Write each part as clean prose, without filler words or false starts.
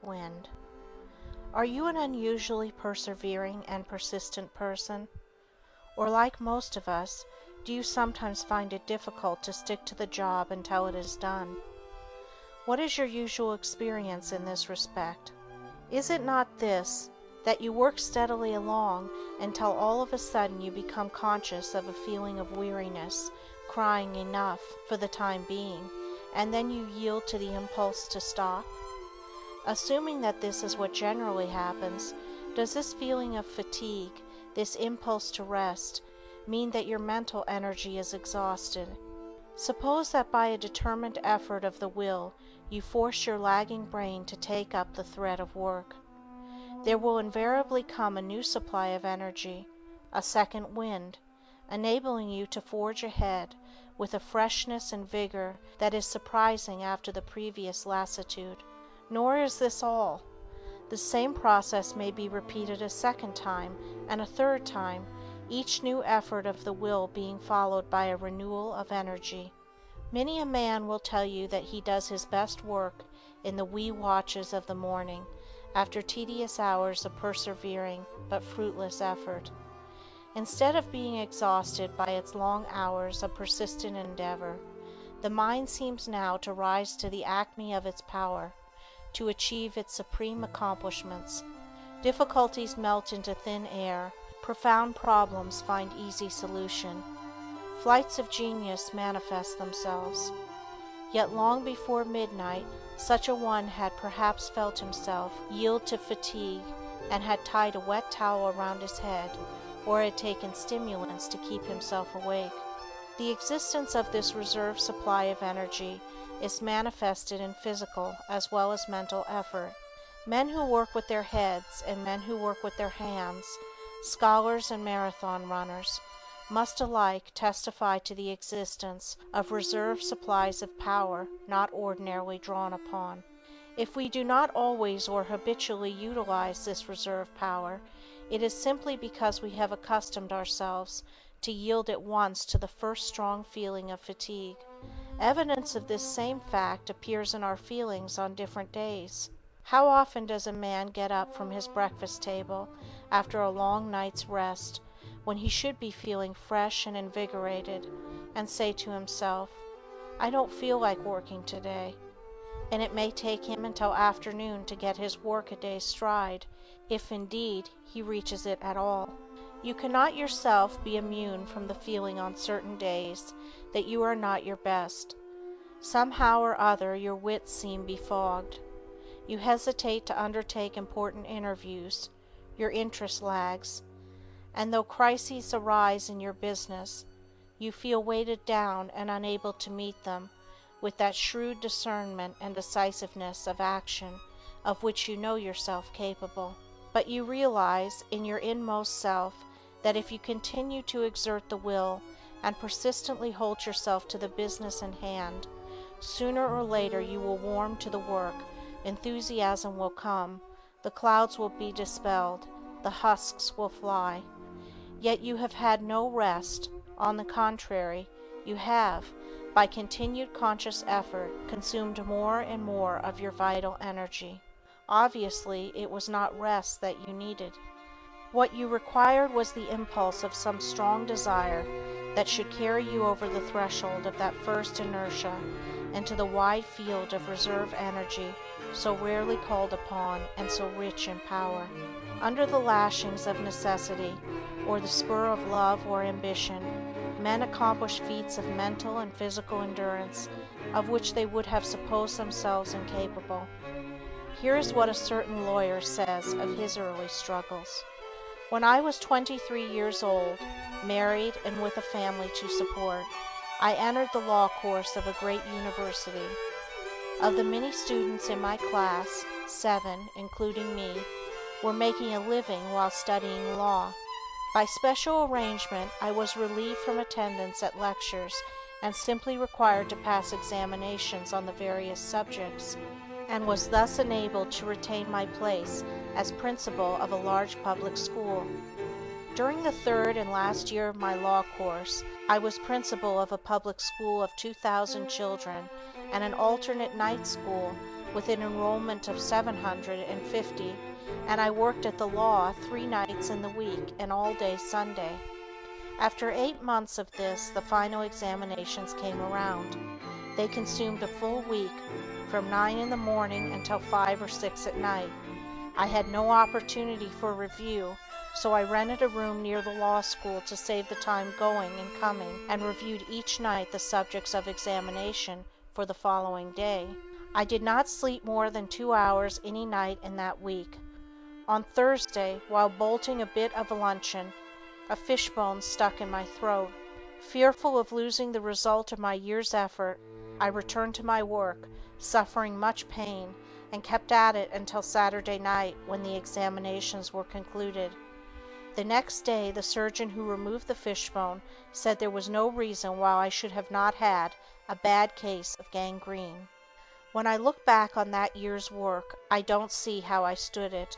wind. Are you an unusually persevering and persistent person? Or like most of us, do you sometimes find it difficult to stick to the job until it is done? What is your usual experience in this respect? Is it not this, that you work steadily along until all of a sudden you become conscious of a feeling of weariness, crying enough for the time being, and then you yield to the impulse to stop? Assuming that this is what generally happens, does this feeling of fatigue, this impulse to rest, mean that your mental energy is exhausted? Suppose that by a determined effort of the will you force your lagging brain to take up the thread of work. There will invariably come a new supply of energy, a second wind, enabling you to forge ahead with a freshness and vigor that is surprising after the previous lassitude. Nor is this all. The same process may be repeated a second time and a third time, each new effort of the will being followed by a renewal of energy. Many a man will tell you that he does his best work in the wee watches of the morning, after tedious hours of persevering but fruitless effort. Instead of being exhausted by its long hours of persistent endeavor, the mind seems now to rise to the acme of its power, to achieve its supreme accomplishments. Difficulties melt into thin air, profound problems find easy solution. Flights of genius manifest themselves. Yet long before midnight, such a one had perhaps felt himself yield to fatigue and had tied a wet towel around his head, or had taken stimulants to keep himself awake. The existence of this reserve supply of energy is manifested in physical as well as mental effort. Men who work with their heads and men who work with their hands, scholars and marathon runners, must alike testify to the existence of reserve supplies of power not ordinarily drawn upon. If we do not always or habitually utilize this reserve power, it is simply because we have accustomed ourselves to yield at once to the first strong feeling of fatigue. Evidence of this same fact appears in our feelings on different days. How often does a man get up from his breakfast table after a long night's rest, when he should be feeling fresh and invigorated, and say to himself, "I don't feel like working today," and it may take him until afternoon to get his work-a-day stride, if indeed he reaches it at all. You cannot yourself be immune from the feeling on certain days that you are not your best. Somehow or other your wits seem befogged. You hesitate to undertake important interviews, your interest lags, and though crises arise in your business, you feel weighted down and unable to meet them with that shrewd discernment and decisiveness of action of which you know yourself capable. But you realize in your inmost self that if you continue to exert the will and persistently hold yourself to the business in hand, sooner or later you will warm to the work, enthusiasm will come, the clouds will be dispelled, the husks will fly. Yet you have had no rest. On the contrary, you have, by continued conscious effort, consumed more and more of your vital energy. Obviously, it was not rest that you needed. What you required was the impulse of some strong desire that should carry you over the threshold of that first inertia into the wide field of reserve energy so rarely called upon and so rich in power. Under the lashings of necessity, or the spur of love or ambition, men accomplish feats of mental and physical endurance of which they would have supposed themselves incapable. Here is what a certain lawyer says of his early struggles. When I was 23 years old, married and with a family to support, I entered the law course of a great university. Of the many students in my class, 7, including me, were making a living while studying law. By special arrangement, I was relieved from attendance at lectures and simply required to pass examinations on the various subjects, and was thus enabled to retain my place as principal of a large public school. During the third and last year of my law course, I was principal of a public school of 2,000 children and an alternate night school with an enrollment of 750, and I worked at the law 3 nights in the week and all day Sunday. After 8 months of this, the final examinations came around. They consumed a full week, from 9 in the morning until 5 or 6 at night. I had no opportunity for review, so I rented a room near the law school to save the time going and coming, and reviewed each night the subjects of examination for the following day. I did not sleep more than 2 hours any night in that week. On Thursday, while bolting a bit of luncheon, a fishbone stuck in my throat. Fearful of losing the result of my year's effort, I returned to my work, suffering much pain, and kept at it until Saturday night, when the examinations were concluded. The next day the surgeon who removed the fishbone said there was no reason why I should have not had a bad case of gangrene. When I look back on that year's work, I don't see how I stood it.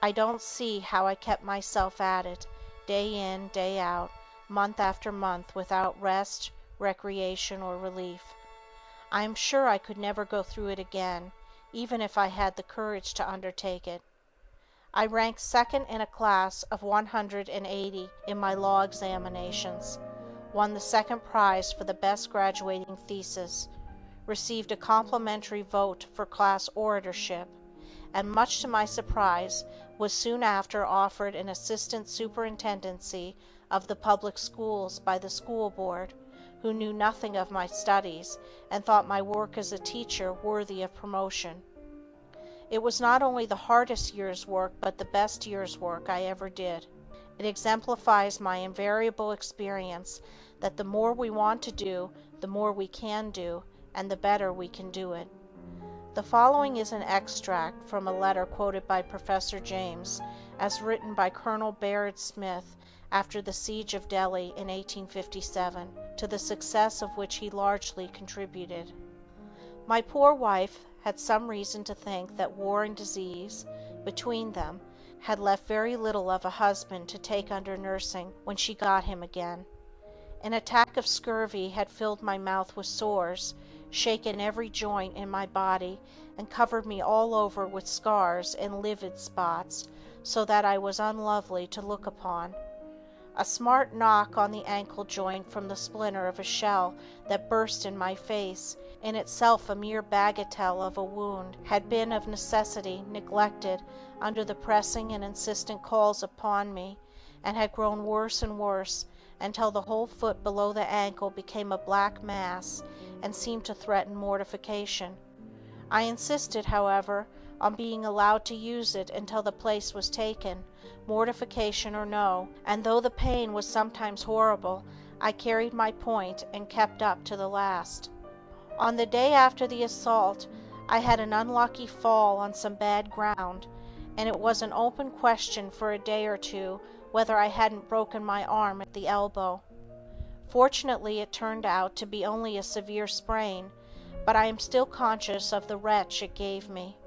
I don't see how I kept myself at it, day in, day out, month after month, without rest, recreation, or relief. I am sure I could never go through it again, even if I had the courage to undertake it. I ranked second in a class of 180 in my law examinations, won the second prize for the best graduating thesis, received a complimentary vote for class oratorship, and much to my surprise was soon after offered an assistant superintendency of the public schools by the school board, who knew nothing of my studies and thought my work as a teacher worthy of promotion. It was not only the hardest year's work, but the best year's work I ever did. It exemplifies my invariable experience that the more we want to do, the more we can do, and the better we can do it. The following is an extract from a letter quoted by Professor James, as written by Colonel Baird Smith after the siege of Delhi in 1857, to the success of which he largely contributed. My poor wife had some reason to think that war and disease, between them, had left very little of a husband to take under nursing when she got him again. An attack of scurvy had filled my mouth with sores, shaken every joint in my body, and covered me all over with scars and livid spots, so that I was unlovely to look upon. A smart knock on the ankle joint from the splinter of a shell that burst in my face, in itself a mere bagatelle of a wound, had been of necessity neglected under the pressing and insistent calls upon me, and had grown worse and worse until the whole foot below the ankle became a black mass and seemed to threaten mortification. I insisted, however, on being allowed to use it until the place was taken, mortification or no, and though the pain was sometimes horrible, I carried my point and kept up to the last. On the day after the assault, I had an unlucky fall on some bad ground, and it was an open question for a day or two whether I hadn't broken my arm at the elbow. Fortunately, it turned out to be only a severe sprain, but I am still conscious of the wrench it gave me.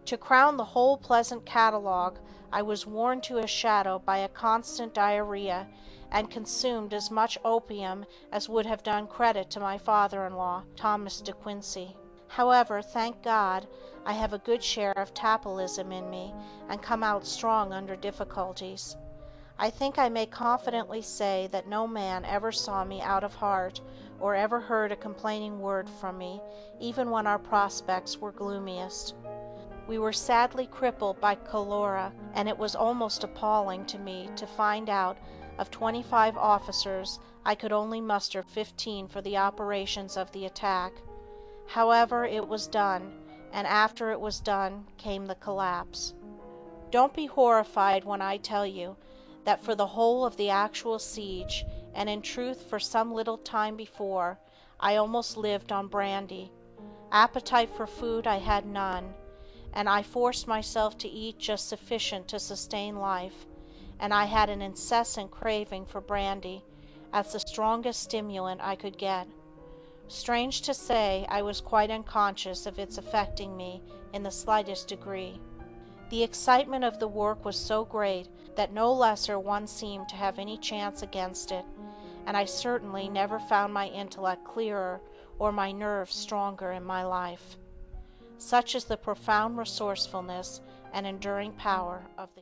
To crown the whole pleasant catalogue, I was worn to a shadow by a constant diarrhea, and consumed as much opium as would have done credit to my father-in-law, Thomas de Quincey. However, thank God, I have a good share of tapelism in me, and come out strong under difficulties. I think I may confidently say that no man ever saw me out of heart, or ever heard a complaining word from me, even when our prospects were gloomiest. We were sadly crippled by cholera, and it was almost appalling to me to find out of 25 officers I could only muster 15 for the operations of the attack. However, it was done, and after it was done came the collapse. Don't be horrified when I tell you that for the whole of the actual siege, and in truth for some little time before, I almost lived on brandy. Appetite for food I had none, and I forced myself to eat just sufficient to sustain life, and I had an incessant craving for brandy, as the strongest stimulant I could get. Strange to say, I was quite unconscious of its affecting me in the slightest degree. The excitement of the work was so great that no lesser one seemed to have any chance against it, and I certainly never found my intellect clearer or my nerves stronger in my life. Such is the profound resourcefulness and enduring power of the